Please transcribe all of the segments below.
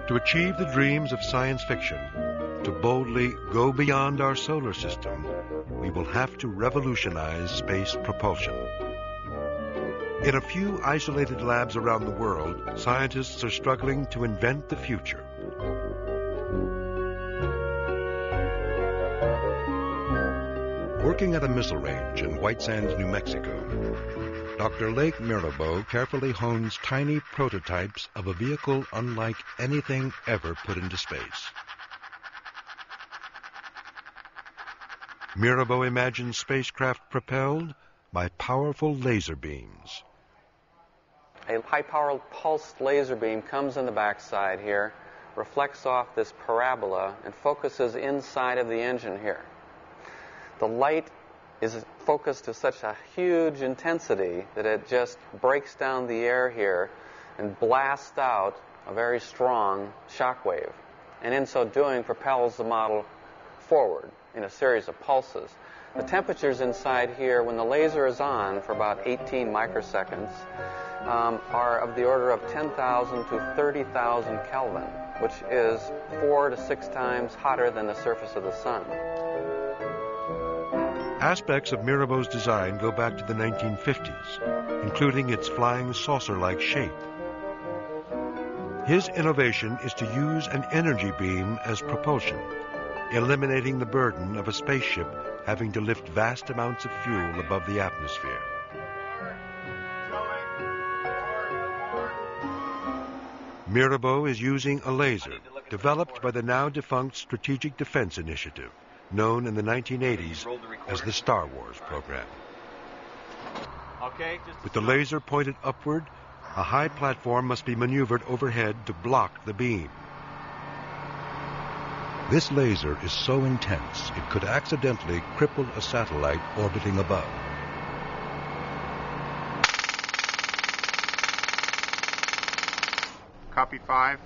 To achieve the dreams of science fiction, to boldly go beyond our solar system, we will have to revolutionize space propulsion. In a few isolated labs around the world, scientists are struggling to invent the future. Working at a missile range in White Sands, New Mexico, Dr. Lake Mirabeau carefully hones tiny prototypes of a vehicle unlike anything ever put into space. Mirabeau imagines spacecraft propelled by powerful laser beams. A high-powered pulsed laser beam comes in the backside here, reflects off this parabola, and focuses inside of the engine here. The light is focused to such a huge intensity that it just breaks down the air here and blasts out a very strong shock wave, and in so doing propels the model forward in a series of pulses. The temperatures inside here, when the laser is on for about 18 microseconds, are of the order of 10,000 to 30,000 Kelvin, which is 4 to 6 times hotter than the surface of the sun. Aspects of Mirabeau's design go back to the 1950s, including its flying saucer-like shape. His innovation is to use an energy beam as propulsion, eliminating the burden of a spaceship having to lift vast amounts of fuel above the atmosphere. Mirabeau is using a laser developed by the now-defunct Strategic Defense Initiative, known in the 1980s as the Star Wars program. With the laser pointed upward, a high platform must be maneuvered overhead to block the beam. This laser is so intense it could accidentally cripple a satellite orbiting above. Copy 5.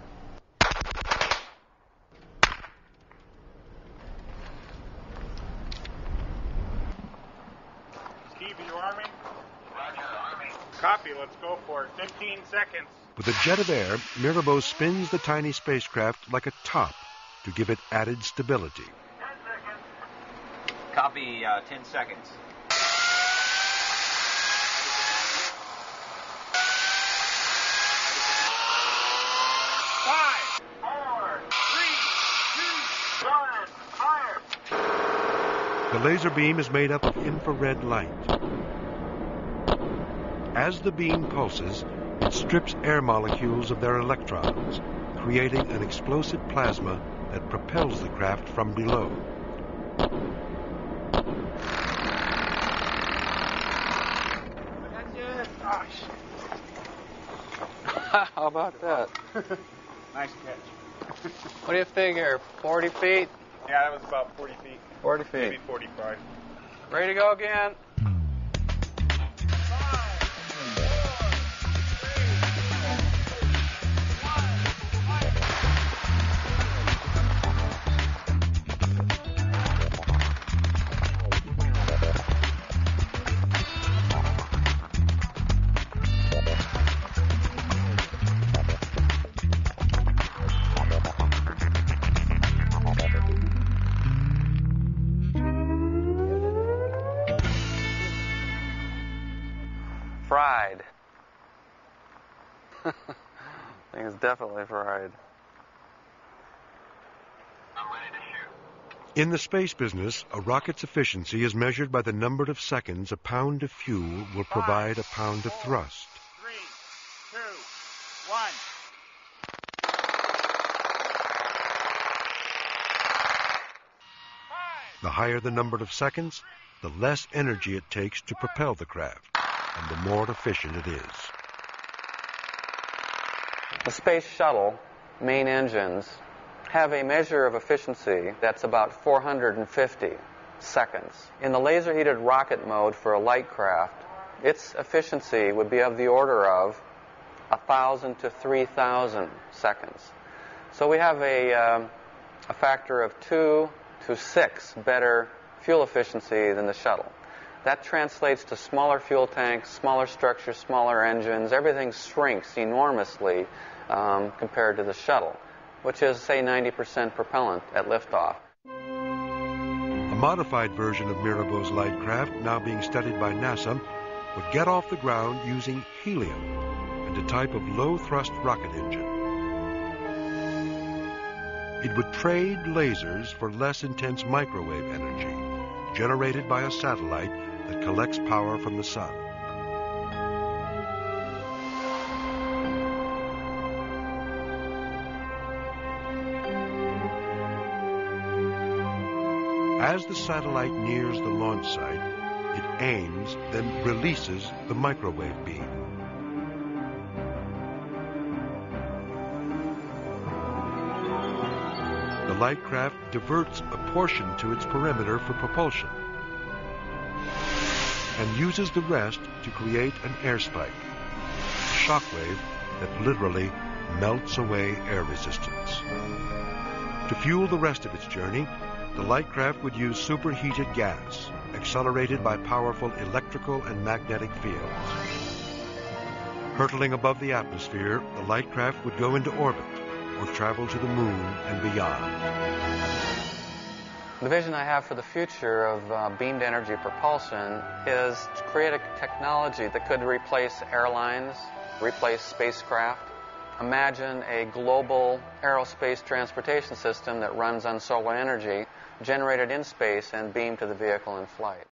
Steve, are you arming? Roger, arming. Copy, let's go for it. 15 seconds. With a jet of air, Mirabeau spins the tiny spacecraft like a top to give it added stability. 10 seconds. Copy, 10 seconds. 5, 4, 3, 2, 1, fire! The laser beam is made up of infrared light. As the beam pulses, it strips air molecules of their electrons, creating an explosive plasma that propels the craft from below. How about that? Nice catch. What do you figure, 40 feet? Yeah, that was about 40 feet. 40 feet. Maybe 45. Ready to go again? Fried. I think it's definitely fried. I'm ready to shoot. In the space business, a rocket's efficiency is measured by the number of seconds a pound of fuel will provide a pound of thrust. 3, 2, 1. The higher the number of seconds, the less energy it takes to propel the craft, and the more efficient it is. The space shuttle main engines have a measure of efficiency that's about 450 seconds. In the laser-heated rocket mode for a light craft, its efficiency would be of the order of 1,000 to 3,000 seconds. So we have a factor of 2 to 6 better fuel efficiency than the shuttle. That translates to smaller fuel tanks, smaller structures, smaller engines. Everything shrinks enormously compared to the shuttle. which is, say, 90% propellant at liftoff. A modified version of Mirabeau's light craft, now being studied by NASA, would get off the ground using helium and a type of low-thrust rocket engine. It would trade lasers for less intense microwave energy, generated by a satellite that collects power from the sun. As the satellite nears the launch site, it aims, then releases the microwave beam. The light craft diverts a portion to its perimeter for propulsion and uses the rest to create an air spike, a shockwave that literally melts away air resistance. To fuel the rest of its journey, the light craft would use superheated gas, accelerated by powerful electrical and magnetic fields. Hurtling above the atmosphere, the light craft would go into orbit or travel to the moon and beyond. The vision I have for the future of beamed energy propulsion is to create a technology that could replace airlines, replace spacecraft. Imagine a global aerospace transportation system that runs on solar energy, generated in space and beamed to the vehicle in flight.